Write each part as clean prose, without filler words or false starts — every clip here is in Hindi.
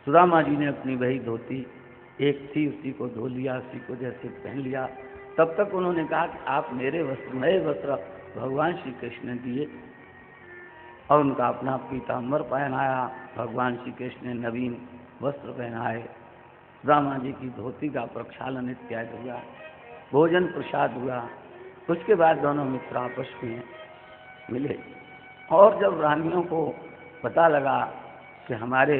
सुदामा जी ने अपनी वही धोती एक थी उसी को धो लिया, उसी को जैसे पहन लिया। तब तक उन्होंने कहा कि आप मेरे वस्त्र, नए वस्त्र भगवान श्री कृष्ण ने दिए और उनका अपना पीताम्बर पहनाया। भगवान श्री कृष्ण ने नवीन वस्त्र पहनाए। सुदामा जी की धोती का प्रक्षालन इत्यादि हुआ, भोजन प्रसाद हुआ। उसके बाद दोनों मित्र आपस में मिले और जब रानियों को पता लगा कि हमारे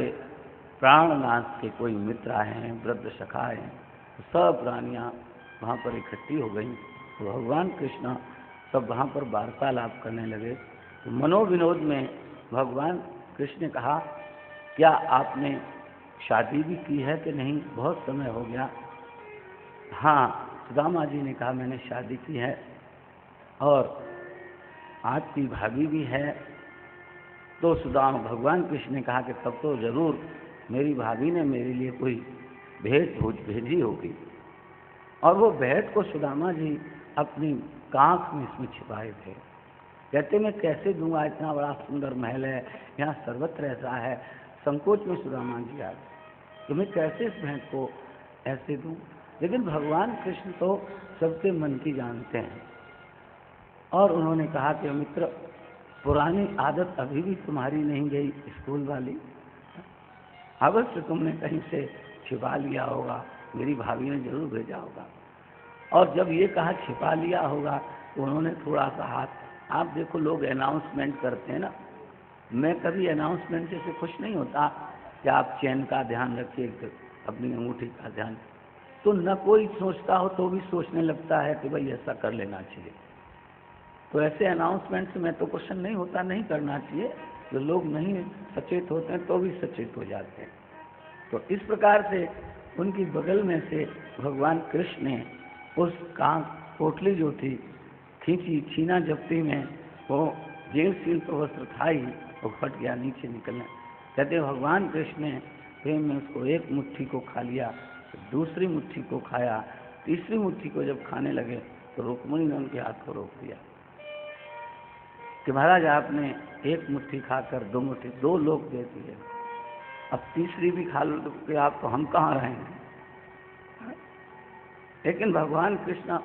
प्राणनाथ के कोई मित्र आए हैं, वृद्ध सखा आए हैं, तो सब रानियां वहाँ पर इकट्ठी हो गई। तो भगवान कृष्ण सब वहाँ पर वार्तालाप करने लगे। तो मनोविनोद में भगवान कृष्ण ने कहा, क्या आपने शादी भी की है कि नहीं, बहुत समय हो गया। हाँ, सुदामा जी ने कहा मैंने शादी की है और आपकी भाभी भी है। तो भगवान कृष्ण ने कहा कि तब तो जरूर मेरी भाभी ने मेरे लिए कोई भेंट भेजी होगी। और वो भेंट को सुदामा जी अपनी कांख में इसमें छिपाए थे। कहते मैं कैसे दूंगा, इतना बड़ा सुंदर महल है, यहाँ सर्वत्र ऐसा है। संकोच में सुदामा जी आ गए तो मैं कैसे इस भेंट को ऐसे दूं। लेकिन भगवान कृष्ण तो सबके मन की जानते हैं और उन्होंने कहा कि मित्र, पुरानी आदत अभी भी तुम्हारी नहीं गई, स्कूल वाली। अवश्य तुमने कहीं से छिपा लिया होगा, मेरी भाभी ने जरूर भेजा होगा। और जब ये कहा छिपा लिया होगा तो उन्होंने थोड़ा सा हाथ, आप देखो लोग अनाउंसमेंट करते हैं ना, मैं कभी अनाउंसमेंट से खुश नहीं होता कि आप चैन का ध्यान रखिए, अपनी अंगूठी का ध्यान। तो न कोई सोचता हो तो भी सोचने लगता है कि भाई ऐसा कर लेना चाहिए। तो ऐसे अनाउंसमेंट से मैं तो क्वेश्चन नहीं होता, नहीं करना चाहिए। जो लोग नहीं सचेत होते हैं तो भी सचेत हो जाते हैं। तो इस प्रकार से उनकी बगल में से भगवान कृष्ण ने उस कांख पोटली जो थी खींची, छीना जप्ती में वो जीर्ण तो वस्त्र था ही, वो फट गया, नीचे निकलने। कहते भगवान कृष्ण ने प्रेम में उसको एक मुट्ठी को खा लिया, दूसरी मुट्ठी को खाया, तीसरी मुट्ठी को जब खाने लगे तो रुक्मिणी ने उनके हाथ को रोक दिया कि महाराज आपने एक मुट्ठी खाकर दो मुट्ठी, दो लोग दे दिए, अब तीसरी भी खा लो तो आप, तो हम कहाँ रहेंगे। लेकिन भगवान कृष्ण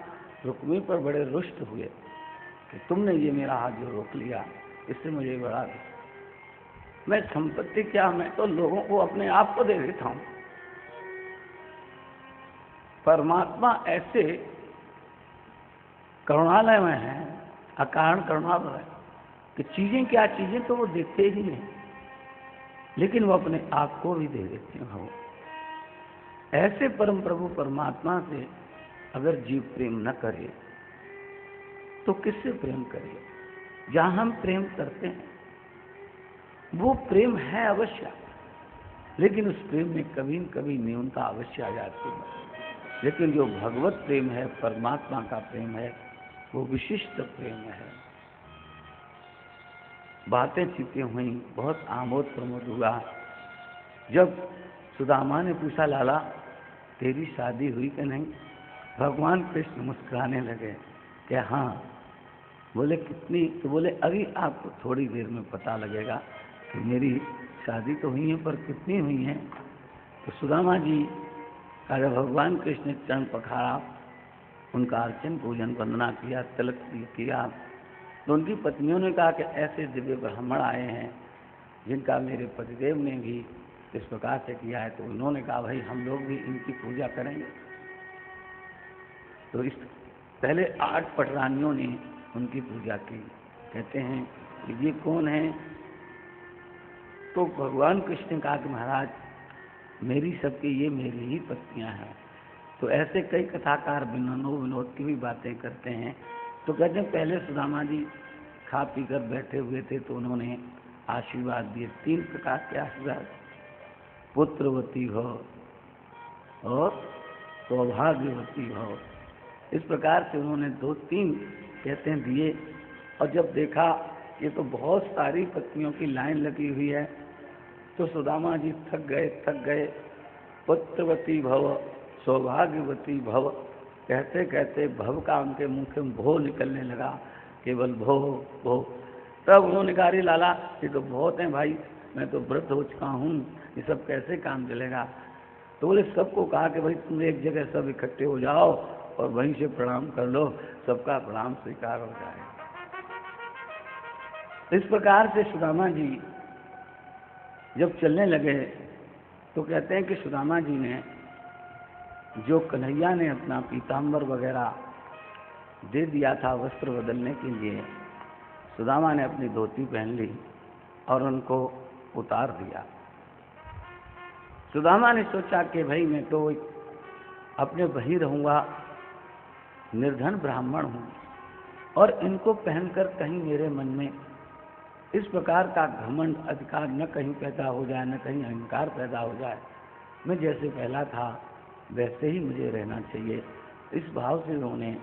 रुक्मिणी पर बड़े रुष्ट हुए कि तुमने ये मेरा हाथ जो रोक लिया, इससे मुझे बड़ा, मैं संपत्ति क्या, मैं तो लोगों को अपने आप को दे देता हूं। परमात्मा ऐसे करुणालय में है, अकारण करुणालय है कि चीजें क्या चीजें तो वो देते ही नहीं, लेकिन वो अपने आप को भी दे देते हैं। ऐसे परम प्रभु परमात्मा से अगर जीव प्रेम न करे तो किससे प्रेम करे। जहां हम प्रेम करते हैं वो प्रेम है अवश्य, लेकिन उस प्रेम में कभी न कभी न्यूनता अवश्य आ जाती है। लेकिन जो भगवत प्रेम है, परमात्मा का प्रेम है, वो विशिष्ट प्रेम है। बातें चीतें हुई, बहुत आमोद प्रमोद हुआ। जब सुदामा ने पूछा लाला तेरी शादी हुई कि नहीं, भगवान कृष्ण मुस्कुराने लगे कि हाँ। बोले कितनी, तो बोले अभी आपको थोड़ी देर में पता लगेगा कि मेरी शादी तो हुई है, पर कितनी हुई है। तो सुदामा जी का जब भगवान कृष्ण ने चरण पखाड़ा, उनका अर्चन पूजन वंदना किया, तिलक किया, तो उनकी पत्नियों ने कहा कि ऐसे दिव्य ब्राह्मण आए हैं जिनका मेरे पतिदेव ने भी इस प्रकार से किया है। तो उन्होंने कहा भाई हम लोग भी इनकी पूजा करेंगे। तो इस पहले 8 पटरानियों ने उनकी पूजा की। कहते हैं कि ये कौन है। तो भगवान कृष्ण ने कहा कि महाराज मेरी सबकी ये मेरी ही पत्नियां हैं। तो ऐसे कई कथाकार विनोद की भी बातें करते हैं। तो कहते हैं पहले सुदामा जी खा पी कर बैठे हुए थे तो उन्होंने आशीर्वाद दिए, 3 प्रकार के आशीर्वाद, पुत्रवती हो और सौभाग्यवती हो। इस प्रकार से उन्होंने 2-3 कहते हैं दिए। और जब देखा ये तो बहुत सारी पत्नियों की लाइन लगी हुई है, तो सुदामा जी थक गए। पुत्रवती भव, सौभाग्यवती भव कहते कहते भव का उनके मुंह से भो निकलने लगा, केवल भो भो। तब उन्होंने कहा अरे लाला ये तो बहुत हैं भाई, मैं तो व्रत हो चुका हूँ, ये सब कैसे काम चलेगा। तो बोले सबको कहा कि भाई तुम एक जगह सब इकट्ठे हो जाओ और वहीं से प्रणाम कर लो, सबका प्रणाम स्वीकार हो जाए। इस प्रकार से सुदामा जी जब चलने लगे तो कहते हैं कि सुदामा जी ने जो कन्हैया ने अपना पीताम्बर वगैरह दे दिया था वस्त्र बदलने के लिए, सुदामा ने अपनी धोती पहन ली और उनको उतार दिया। सुदामा ने सोचा कि भाई मैं तो अपने वहीं रहूँगा, निर्धन ब्राह्मण हूँ, और इनको पहनकर कहीं मेरे मन में इस प्रकार का घमंड अधिकार न कहीं पैदा हो जाए, न कहीं अहंकार पैदा हो जाए। मैं जैसे पहला था वैसे ही मुझे रहना चाहिए। इस भाव से उन्होंने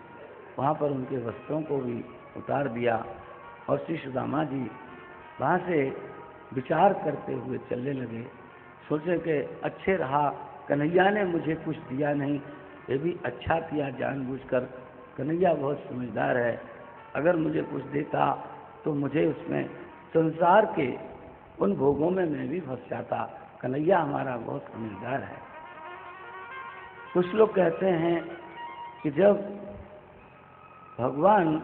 वहाँ पर उनके वस्त्रों को भी उतार दिया और श्री सुदामा जी वहाँ से विचार करते हुए चलने लगे। सोचे कि अच्छे रहा, कन्हैया ने मुझे कुछ दिया नहीं, ये भी अच्छा किया जानबूझकर। कन्हैया बहुत समझदार है, अगर मुझे कुछ देता तो मुझे उसमें संसार के उन भोगों में मैं भी फंस जाता। कन्हैया हमारा बहुत समझदार है। कुछ लोग कहते हैं कि जब भगवान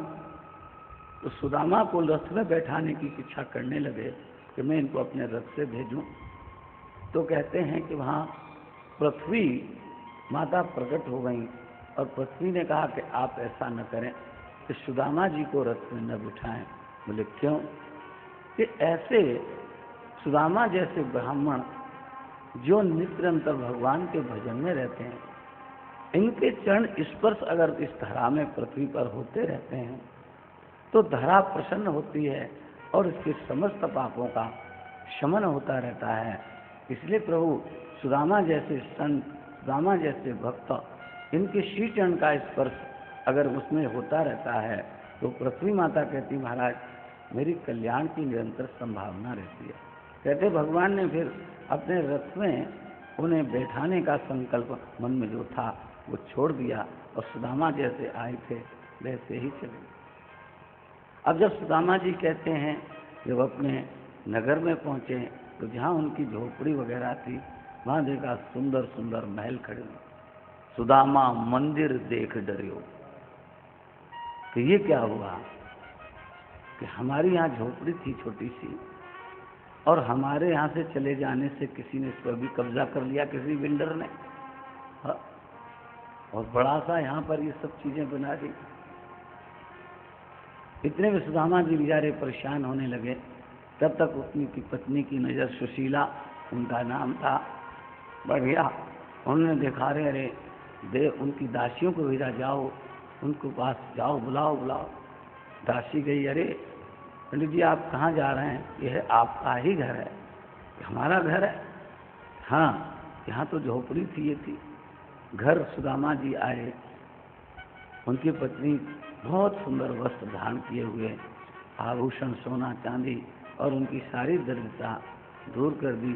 तो सुदामा को रथ में बैठाने की इच्छा करने लगे कि मैं इनको अपने रथ से भेजूं, तो कहते हैं कि वहाँ पृथ्वी माता प्रकट हो गई और पृथ्वी ने कहा कि आप ऐसा न करें कि सुदामा जी को रथ में न बिठाएं। बोले क्यों? कि ऐसे सुदामा जैसे ब्राह्मण जो निरंतर भगवान के भजन में रहते हैं, इनके चरण स्पर्श अगर इस धरा में पृथ्वी पर होते रहते हैं तो धरा प्रसन्न होती है और इसके समस्त पापों का शमन होता रहता है। इसलिए प्रभु सुदामा जैसे संत, सुदामा जैसे भक्त, इनके श्री चरण का स्पर्श अगर उसमें होता रहता है तो पृथ्वी माता कहती महाराज मेरी कल्याण की निरंतर संभावना रहती है। कहते भगवान ने फिर अपने रथ में उन्हें बैठाने का संकल्प मन में जो था वो छोड़ दिया और सुदामा जैसे आए थे वैसे ही चले। अब जब सुदामा जी कहते हैं जब अपने नगर में पहुंचे तो जहाँ उनकी झोपड़ी वगैरह थी वहाँ देखा सुंदर सुंदर महल खड़े। सुदामा मंदिर देख डरियो। तो ये क्या हुआ कि हमारी यहाँ झोपड़ी थी छोटी सी और हमारे यहाँ से चले जाने से किसी ने इस पर भी कब्जा कर लिया, किसी बिल्डर ने, और बड़ा सा यहाँ पर ये सब चीजें बना दी। इतने में सुदामा जी बेचारे परेशान होने लगे। तब तक उनकी पत्नी की नज़र सुशीला, उनका नाम था, बढ़िया। उन्होंने देखा अरे दे उनकी दासियों को भेजा, जाओ उनको पास जाओ, बुलाओ बुलाओ। दासी गई, अरे पंडित जी आप कहाँ जा रहे हैं? यह आपका ही घर है? हमारा घर है। हाँ, यहाँ तो झोपड़ी थी, ये थी। घर सुदामा जी आए, उनकी पत्नी बहुत सुंदर वस्त्र धारण किए हुए, आभूषण सोना चांदी और उनकी सारी दरिद्रता दूर कर दी।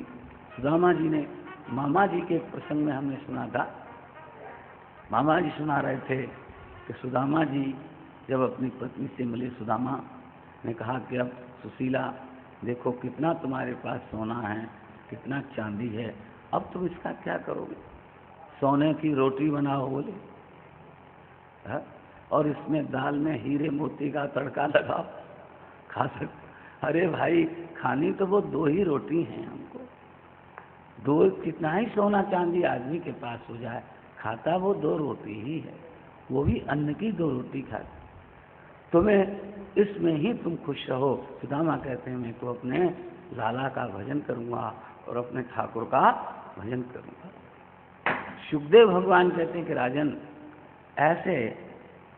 सुदामा जी ने मामा जी के प्रसंग में हमने सुना था, मामा जी सुना रहे थे कि सुदामा जी जब अपनी पत्नी से मिले, सुदामा ने कहा कि अब सुशीला देखो कितना तुम्हारे पास सोना है, कितना चांदी है, अब तुम इसका क्या करोगे? सोने की रोटी बनाओ बोले, और इसमें दाल में हीरे मोती का तड़का लगाओ, खा सकते। अरे भाई खानी तो वो दो ही रोटी हैं हमको, दो कितना ही सोना चांदी आदमी के पास हो जाए, खाता वो दो रोटी ही है, वो भी अन्न की दो रोटी खाती। तुम्हें इसमें ही तुम खुश रहो। सुदामा कहते हैं मैं तो अपने लाला का भजन करूँगा और अपने ठाकुर का भजन करूँगा। सुखदेव भगवान कहते हैं कि राजन ऐसे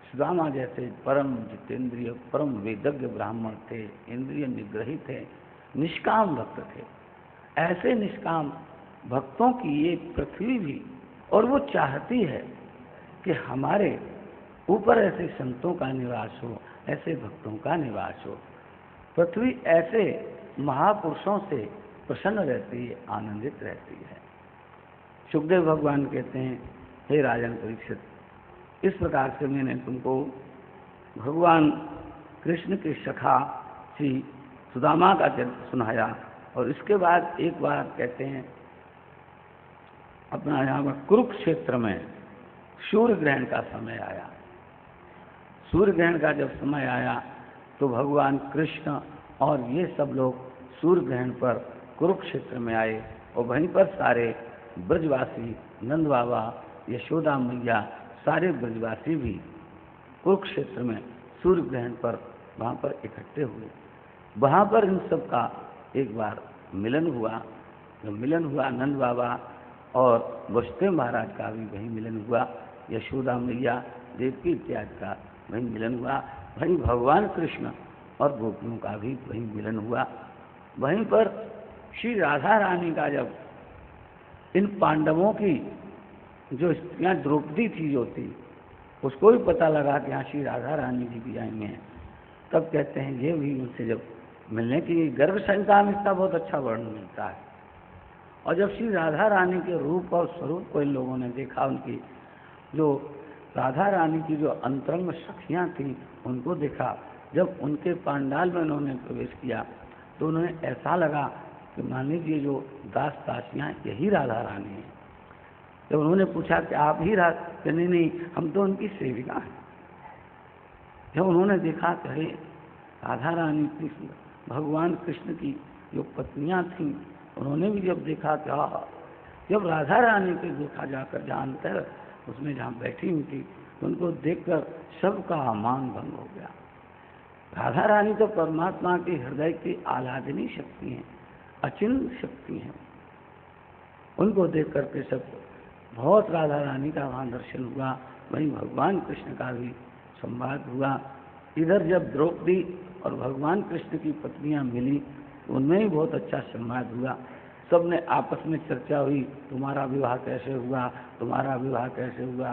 सुदामा जैसे परम जितेंद्रिय, परम वेदज्ञ ब्राह्मण थे, इंद्रिय निग्रही थे, निष्काम भक्त थे। ऐसे निष्काम भक्तों की ये पृथ्वी भी, और वो चाहती है कि हमारे ऊपर ऐसे संतों का निवास हो, ऐसे भक्तों का निवास हो। पृथ्वी ऐसे महापुरुषों से प्रसन्न रहती है, आनंदित रहती है। सुखदेव भगवान कहते हैं हे राजन परीक्षित, इस प्रकार से मैंने तुमको भगवान कृष्ण के सखा श्री सुदामा का चरित्र सुनाया और इसके बाद एक बार कहते हैं अपना यहाँ पर कुरुक्षेत्र में सूर्य ग्रहण का समय आया। सूर्य ग्रहण का जब समय आया तो भगवान कृष्ण और ये सब लोग सूर्य ग्रहण पर कुरुक्षेत्र में आए और वहीं पर सारे ब्रजवासी, नंद बाबा, यशोदा मैया, सारे ब्रजवासी भी कुरुक्षेत्र में सूर्य ग्रहण पर वहाँ पर इकट्ठे हुए। वहाँ पर इन सब का एक बार मिलन हुआ। जब मिलन हुआ नंद बाबा और वसुदेव महाराज का भी वहीं मिलन हुआ, यशोदा मैया, देवकी इत्यादि का वहीं मिलन हुआ। वहीं भगवान कृष्ण और गोपियों का भी वहीं मिलन हुआ। वहीं पर श्री राधा रानी का जब इन पांडवों की जो स्त्रियाँ द्रौपदी थी जो थी, उसको भी पता लगा कि यहाँ श्री राधा रानी जी भी आएंगे हैं, तब कहते हैं ये भी उनसे जब मिलने की गर्भ संहिता में इसका बहुत अच्छा वर्णन मिलता है। और जब श्री राधा रानी के रूप और स्वरूप को इन लोगों ने देखा, उनकी जो राधा रानी की जो अंतरंग सखियाँ थीं उनको देखा, जब उनके पांडाल में उन्होंने प्रवेश किया तो उन्हें ऐसा लगा कि मान लीजिए जो दास दासियाँ यही राधा रानी हैं। जब उन्होंने पूछा कि आप ही राधा, नहीं हम तो उनकी सेविका हैं। जब उन्होंने देखा कि अरे राधा रानी कृष्ण, भगवान कृष्ण की जो पत्नियां थीं, उन्होंने भी जब देखा कि जब राधा रानी को देखा जाकर जहाँ अंतर उसमें जहाँ बैठी हुई थी, तो उनको देखकर सबका मान भंग हो गया। राधा रानी तो परमात्मा के हृदय की आह्लादनी शक्ति हैं, अचिंत्य शक्ति हैं। उनको देख करके सबको बहुत राधा रानी का वहाँ दर्शन हुआ। वहीं भगवान कृष्ण का भी संवाद हुआ। इधर जब द्रौपदी और भगवान कृष्ण की पत्नियां मिली तो उनमें भी बहुत अच्छा संवाद हुआ। सब ने आपस में चर्चा हुई, तुम्हारा विवाह कैसे हुआ, तुम्हारा विवाह कैसे हुआ,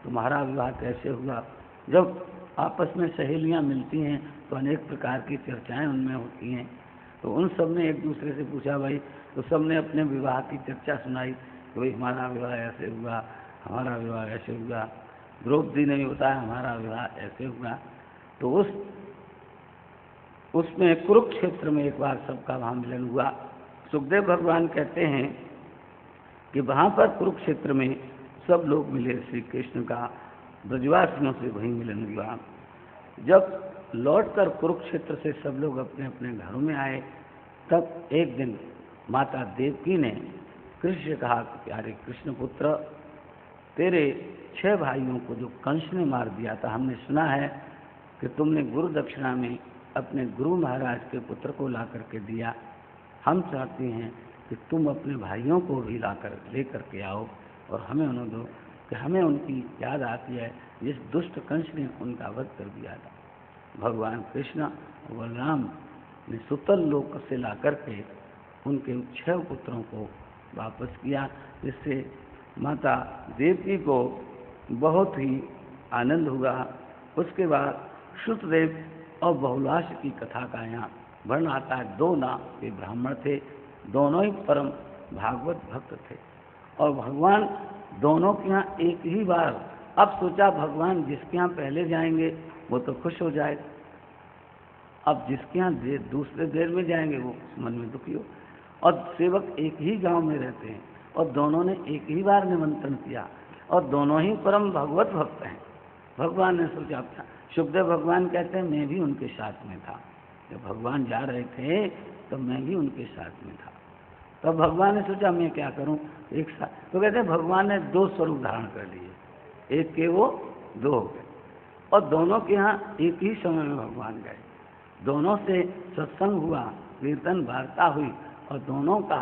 तुम्हारा विवाह कैसे हुआ। जब आपस में सहेलियां मिलती हैं तो अनेक प्रकार की चर्चाएं उनमें होती हैं। तो उन सब ने एक दूसरे से पूछा भाई, तो सब ने अपने विवाह की चर्चा सुनाई कि भाई हमारा विवाह ऐसे हुआ, हमारा विवाह ऐसे हुआ। द्रौपदी ने भी बताया हमारा विवाह ऐसे हुआ। तो उसमें कुरुक्षेत्र में एक बार सबका वहाँ मिलन हुआ। सुखदेव भगवान कहते हैं कि वहाँ पर कुरुक्षेत्र में सब लोग मिले, श्री कृष्ण का ब्रजवासियों से वहीं मिलन हुआ। जब लौटकर कुरुक्षेत्र से सब लोग अपने अपने घरों में आए, तब एक दिन माता देवकी ने कृष्ण से कहा कि प्यारे कृष्ण पुत्र, तेरे 6 भाइयों को जो कंस ने मार दिया था, हमने सुना है कि तुमने गुरु दक्षिणा में अपने गुरु महाराज के पुत्र को ला करके दिया। हम चाहते हैं कि तुम अपने भाइयों को भी लेकर के आओ और हमें उन्हें दो, कि हमें उनकी याद आती है जिस दुष्ट कंस ने उनका वध कर दिया था। भगवान कृष्ण और बलराम ने सुतल लोक से ला करके उनके 6 पुत्रों को वापस किया, जिससे माता देवकी को बहुत ही आनंद हुआ। उसके बाद श्रुतदेव और बहुलाश की कथा का यहाँ वर्णन आता है। 2 नाम के ब्राह्मण थे, दोनों ही परम भागवत भक्त थे और भगवान दोनों के यहाँ एक ही बार, अब सोचा भगवान जिसके यहाँ पहले जाएंगे वो तो खुश हो जाए, अब जिसके यहाँ दूसरे देर में जाएंगे वो मन में दुखी हो। और सेवक एक ही गांव में रहते हैं और दोनों ने एक ही बार निमंत्रण किया और दोनों ही परम भगवत भक्त हैं। भगवान ने सोचा, क्या सुखदेव भगवान कहते हैं मैं भी उनके साथ में था, जब भगवान जा रहे थे तो मैं भी उनके साथ में था। तब भगवान ने सोचा मैं क्या करूं एक साथ। तो कहते हैं भगवान ने 2 स्वरूप धारण कर लिए, एक के वो 2 हो गए और दोनों के यहाँ एक ही समय में भगवान गए। दोनों से सत्संग हुआ, कीर्तन वार्ता हुई और दोनों का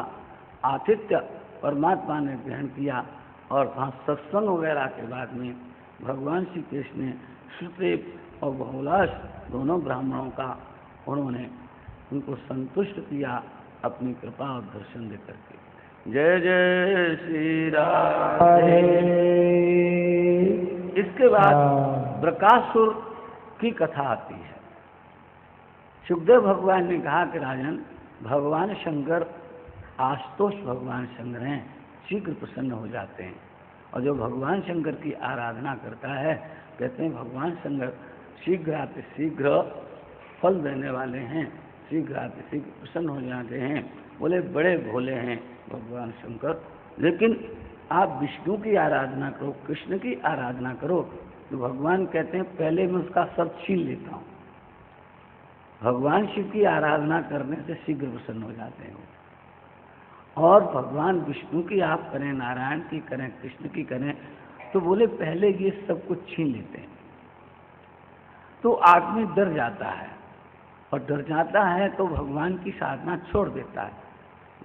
आतिथ्य परमात्मा ने ग्रहण किया। और वहाँ सत्संग वगैरह के बाद में भगवान श्री कृष्ण ने श्रुतदेव और बहुलाश दोनों ब्राह्मणों का उन्होंने उनको संतुष्ट किया अपनी कृपा और दर्शन देकर के। जय जय श्री राधे। इसके बाद बृकासुर की कथा आती है। सुखदेव भगवान ने कहा कि राजन, भगवान शंकर आशुतोष भगवान शंकर हैं, शीघ्र प्रसन्न हो जाते हैं और जो भगवान शंकर की आराधना करता है, कहते हैं भगवान शंकर शीघ्र शीघ्र फल देने वाले हैं, शीघ्र शीघ्र प्रसन्न हो जाते हैं। बोले बड़े भोले हैं भगवान शंकर, लेकिन आप विष्णु की आराधना करो, कृष्ण की आराधना करो। तो भगवान कहते हैं पहले मैं उसका सब छीन लेता हूँ। भगवान शिव की आराधना करने से शीघ्र प्रसन्न हो जाते हैं। और भगवान विष्णु की आप करें, नारायण की करें, कृष्ण की करें, तो बोले पहले ये सब कुछ छीन लेते हैं। तो आदमी डर जाता है, और डर जाता है तो भगवान की साधना छोड़ देता है।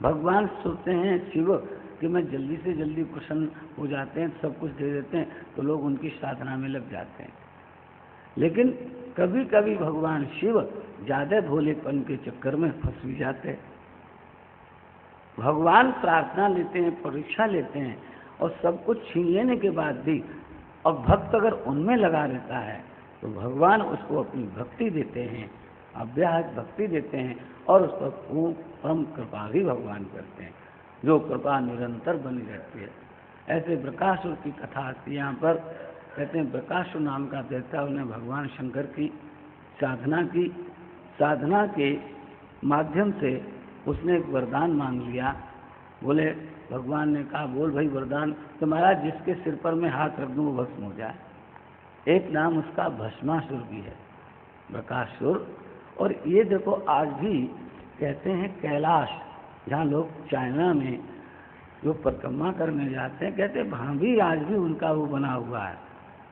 भगवान सोचते हैं शिव कि मैं जल्दी से जल्दी प्रसन्न हो जाते हैं, सब कुछ दे देते हैं, तो लोग उनकी साधना में लग जाते हैं। लेकिन कभी कभी भगवान शिव ज़्यादा भोलेपन के चक्कर में फंस भी जाते हैं। भगवान प्रार्थना लेते हैं, परीक्षा लेते हैं, और सब कुछ छीन लेने के बाद भी और भक्त अगर उनमें लगा रहता है तो भगवान उसको अपनी भक्ति देते हैं, अव्याहत भक्ति देते हैं, और उस पर परम कृपा भी भगवान करते हैं, जो कृपा निरंतर बनी रहती है। ऐसे बृकासुर की कथा आती है। यहाँ पर कहते हैं बृकासुर नाम का देवता, उन्हें भगवान शंकर की साधना की, साधना के माध्यम से उसने एक वरदान मांग लिया। बोले भगवान ने कहा बोल भाई वरदान, तो महाराज जिसके सिर पर मैं हाथ रख दूँ वो भस्म हो जाए। एक नाम उसका भस्मासुर भी है, बृकासुर। और ये देखो आज भी कहते हैं कैलाश, जहाँ लोग चाइना में जो परिक्रमा करने जाते हैं, कहते हैं वहाँ भी आज भी उनका वो बना हुआ है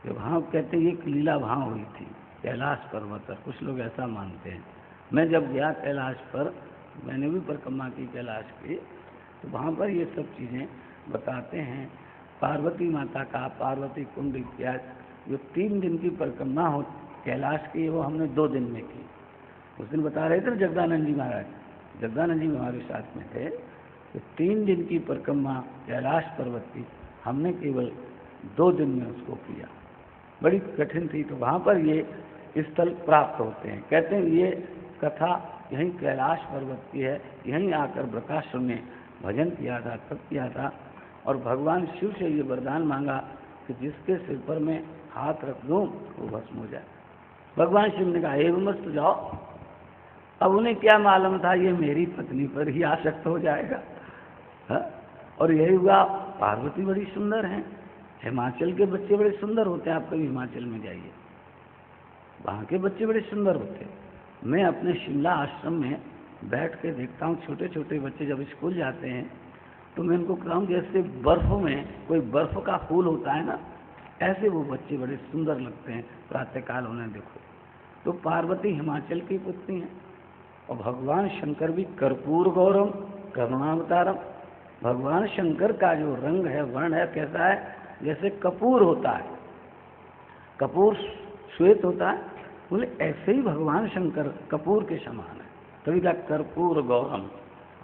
कि वहाँ कहते हैं एक लीला वहाँ हुई थी कैलाश पर्वत पर, कुछ लोग ऐसा मानते हैं। मैं जब गया कैलाश पर, मैंने भी परिक्रमा की कैलाश की, तो वहाँ पर ये सब चीज़ें बताते हैं। पार्वती माता का पार्वती कुंड इत्यादि जो 3 दिन की परिक्रमा हो कैलाश की, वो हमने 2 दिन में की। उस दिन बता रहे थे जगदानंद जी महाराज, जगदानंद जी हमारे साथ में थे, तो 3 दिन की परिक्रमा कैलाश पर्वत की हमने केवल 2 दिन में उसको किया। बड़ी कठिन थी। तो वहाँ पर ये स्थल प्राप्त होते हैं। कहते हैं ये कथा यहीं कैलाश पर्वत की है, यहीं आकर बृकासुर ने भजन किया था, तप किया था, और भगवान शिव से ये वरदान मांगा कि जिसके सिर पर मैं हाथ रख दूँ वो भस्म हो जाए। भगवान शिव ने कहा एवं मस्त जाओ। अब उन्हें क्या मालूम था ये मेरी पत्नी पर ही आसक्त हो जाएगा। हा? और यही हुआ। पार्वती बड़ी सुंदर हैं, हिमाचल के बच्चे बड़े सुंदर होते हैं। आप कभी हिमाचल में जाइए, वहाँ के बच्चे बड़े सुंदर होते हैं। मैं अपने शिमला आश्रम में बैठ के देखता हूँ, छोटे छोटे बच्चे जब स्कूल जाते हैं तो मैं उनको कहता हूँ जैसे बर्फ़ में कोई बर्फ़ का फूल होता है ना, ऐसे वो बच्चे बड़े सुंदर लगते हैं। प्रातःकाल उन्हें देखो। तो पार्वती हिमाचल की पुत्री हैं, और भगवान शंकर भी कर्पूर गौरम करुणावतारम। भगवान शंकर का जो रंग है, वर्ण है, कैसा है? जैसे कपूर होता है, कपूर श्वेत होता है, बोले ऐसे ही भगवान शंकर कपूर के समान है। तभी का कर्पूर गौरम,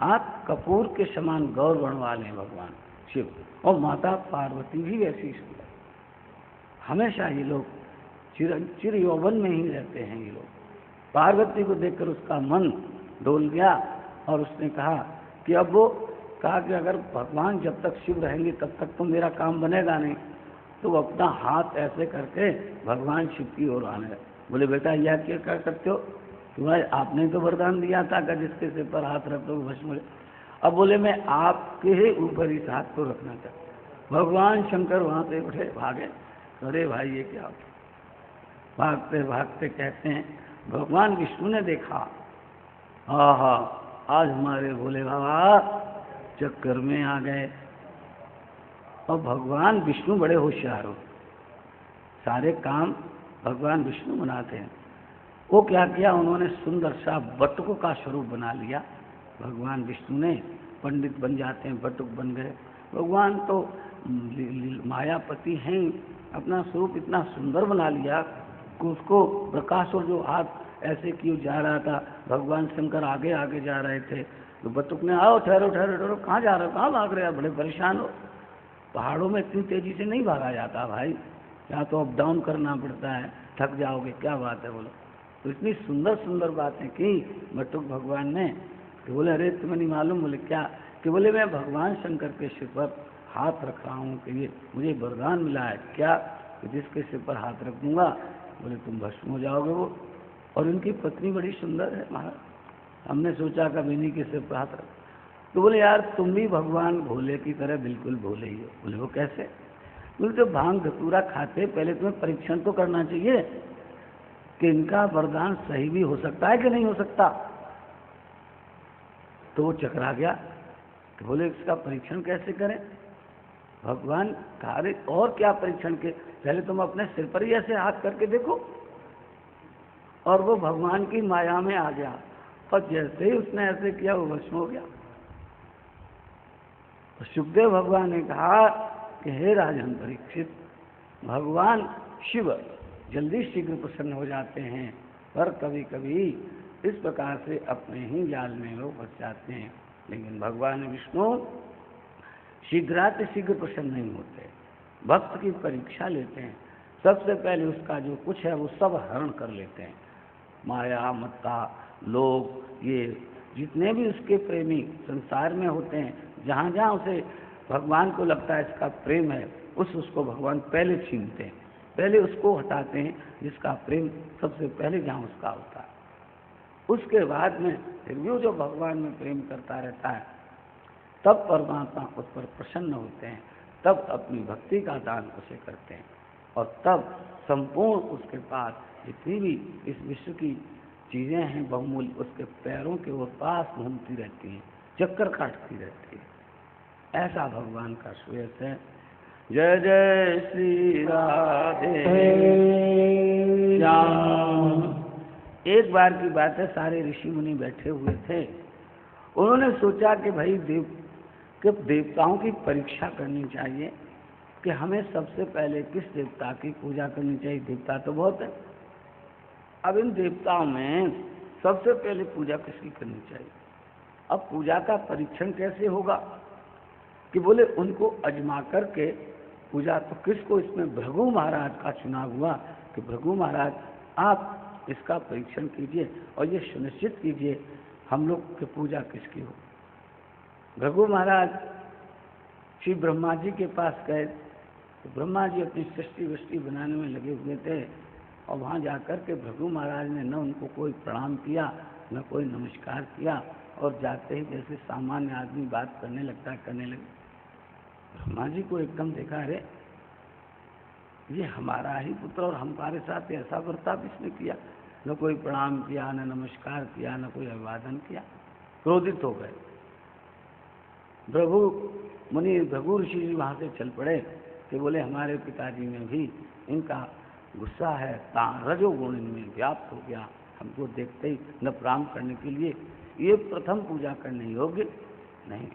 आप कपूर के समान गौर वर्ण वाले हैं भगवान शिव। और माता पार्वती भी वैसी सुंदर। हमेशा ये लोग चिर यौवन में ही रहते हैं। ये लोग पार्वती को देखकर उसका मन डोल गया, और उसने कहा कि अब वो कहा कि अगर भगवान जब तक शिव रहेंगे तब तक तो मेरा काम बनेगा नहीं। तो वो अपना हाथ ऐसे करके भगवान शिव की ओर आने लगे। बोले बेटा यह क्या कर सकते हो? तुम्हारे आपने तो वरदान दिया था कि जिसके सिर पर हाथ रख दो भस्म हो जाए। अब बोले मैं आपके ही ऊपर इस हाथ को रखना चाहता। भगवान शंकर वहाँ से उठे, भागे। अरे भाई ये क्या? भागते भागते कहते हैं भगवान विष्णु ने देखा, आहा आज हमारे भोले बाबा चक्कर में आ गए। और भगवान विष्णु बड़े होशियार हो, सारे काम भगवान विष्णु बनाते हैं। वो क्या किया, उन्होंने सुंदर सा बटुक का स्वरूप बना लिया। भगवान विष्णु ने पंडित बन जाते हैं, बटुक बन गए। भगवान तो मायापति हैं, अपना स्वरूप इतना सुंदर बना लिया कि उसको बृकासुर जो हाथ ऐसे क्यों जा रहा था, भगवान शंकर आगे आगे जा रहे थे, तो बटुक ने आओ ठहरो ठहरो ठहरो, कहाँ जा रहे हो, कहाँ भाग रहे हो, बड़े परेशान हो। पहाड़ों में इतनी तेजी से नहीं भागा जाता भाई, यहाँ तो अप डाउन करना पड़ता है, थक जाओगे। क्या बात है बोलो। तो इतनी सुंदर सुंदर बातें की बटुक भगवान ने कि बोले अरे तुम्हें नहीं मालूम? बोले क्या? कि बोले मैं भगवान शंकर के सिर पर हाथ रख रहा हूँ कि ये मुझे वरदान मिला है। क्या? कि जिसके सिर पर हाथ रख दूंगा बोले तुम भस्म हो जाओगे वो। और उनकी पत्नी बड़ी सुंदर है महाराज। हमने सोचा कभी इन्हीं के सिर पर हाथ रख। तो बोले यार तुम भी भगवान भोले की तरह बिल्कुल भोले ही हो। बोले वो कैसे? बोले तो भांग धतूरा खाते पहले तुम्हें परीक्षण तो करना चाहिए कि इनका वरदान सही भी हो सकता है कि नहीं हो सकता। तो वो चकरा गया। तो बोले इसका परीक्षण कैसे करें? भगवान कार्य और क्या परीक्षण के, पहले तुम अपने सिर पर ही ऐसे हाथ करके देखो। और वो भगवान की माया में आ गया और जैसे ही उसने ऐसे किया वो भस्म हो गया। तो सुखदेव भगवान ने कहा कि हे राजन परीक्षित, भगवान शिव जल्दी शीघ्र प्रसन्न हो जाते हैं, पर कभी कभी इस प्रकार से अपने ही जाल में वो फंस जाते हैं। लेकिन भगवान विष्णु शीघ्रातिशीघ्र प्रसन्न नहीं होते, भक्त की परीक्षा लेते हैं। सबसे पहले उसका जो कुछ है वो सब हरण कर लेते हैं। माया, मत्ता, लोग, ये जितने भी उसके प्रेमी संसार में होते हैं, जहाँ जहाँ उसे भगवान को लगता है इसका प्रेम है, उसको भगवान पहले छीनते हैं, पहले उसको हटाते हैं जिसका प्रेम सबसे पहले जहाँ उसका होता है। उसके बाद में फिर भी जो भगवान में प्रेम करता रहता है, तब परमात्मा उस पर प्रसन्न होते हैं, तब अपनी भक्ति का दान उसे करते हैं, और तब संपूर्ण उसके पास जितनी भी इस विश्व की चीज़ें हैं बहुमूल्य, उसके पैरों के वो पास घूमती रहती हैं, चक्कर काटती रहती है। ऐसा भगवान का श्रेयस है। जय जय श्री राधे श्याम। एक बार की बात है, सारे ऋषि मुनि बैठे हुए थे। उन्होंने सोचा कि भाई देवताओं की परीक्षा करनी चाहिए कि हमें सबसे पहले किस देवता की पूजा करनी चाहिए। देवता तो बहुत है, अब इन देवताओं में सबसे पहले पूजा किसकी करनी चाहिए। अब पूजा का परीक्षण कैसे होगा कि बोले उनको अजमा करके पूजा, तो किसको? इसमें भृगु महाराज का चुनाव हुआ कि भृगु महाराज आप इसका परीक्षण कीजिए और ये सुनिश्चित कीजिए हम लोग की पूजा किसकी हो। भृगु महाराज श्री ब्रह्मा जी के पास गए, तो ब्रह्मा जी अपनी सृष्टि वृष्टि बनाने में लगे हुए थे, और वहाँ जाकर के भृगु महाराज ने न उनको कोई प्रणाम किया, न कोई नमस्कार किया, और जाते ही जैसे सामान्य आदमी बात करने लगता है करने लगे। ब्रह्मा जी को एकदम देखा, अरे ये हमारा ही पुत्र और हमारे साथ ऐसा बर्ताव इसने किया, न कोई प्रणाम किया, न नमस्कार किया, न कोई अभिवादन किया। क्रोधित हो गए। भृगु ऋषि जी वहाँ से चल पड़े कि बोले हमारे पिताजी में भी इनका गुस्सा है, रजोगुण इनमें व्याप्त हो गया, हमको देखते ही न प्रणाम करने के लिए, ये प्रथम पूजा करने योग्य नहीं।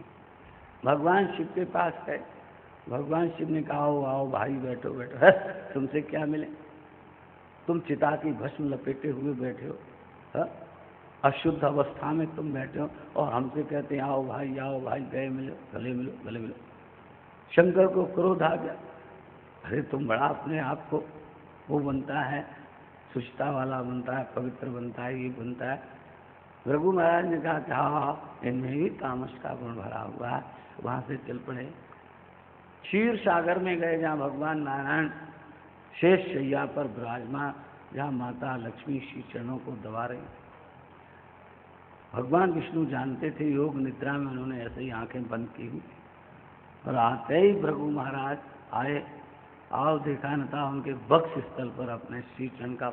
भगवान शिव के पास गए। भगवान शिव ने कहा आओ आओ भाई, बैठो बैठो। है तुमसे क्या मिले, तुम चिता की भस्म लपेटे हुए बैठे हो, है? अशुद्ध अवस्था में तुम बैठे हो और हमसे कहते हैं आओ भाई गले मिलो, गले मिलो, गले मिलो। शंकर को क्रोध आ गया, अरे तुम बड़ा अपने आप को वो बनता है, शुचिता वाला बनता है, पवित्र बनता है, ये बनता है। भृगु महाराज ने कहा कि हाँ इनमें भी तामस का गुण भरा हुआ है। वहाँ से चल पड़े, क्षीर सागर में गए, जहाँ भगवान नारायण शेष शैया पर विराजमान, जहाँ माता लक्ष्मी श्री चरणों को दबा रही। भगवान विष्णु जानते थे योग निद्रा में उन्होंने ऐसे ही आंखें बंद की हुई, और आते ही भृगु महाराज आए, आओ देखा न था उनके वक्ष स्थल पर अपने श्री चरण का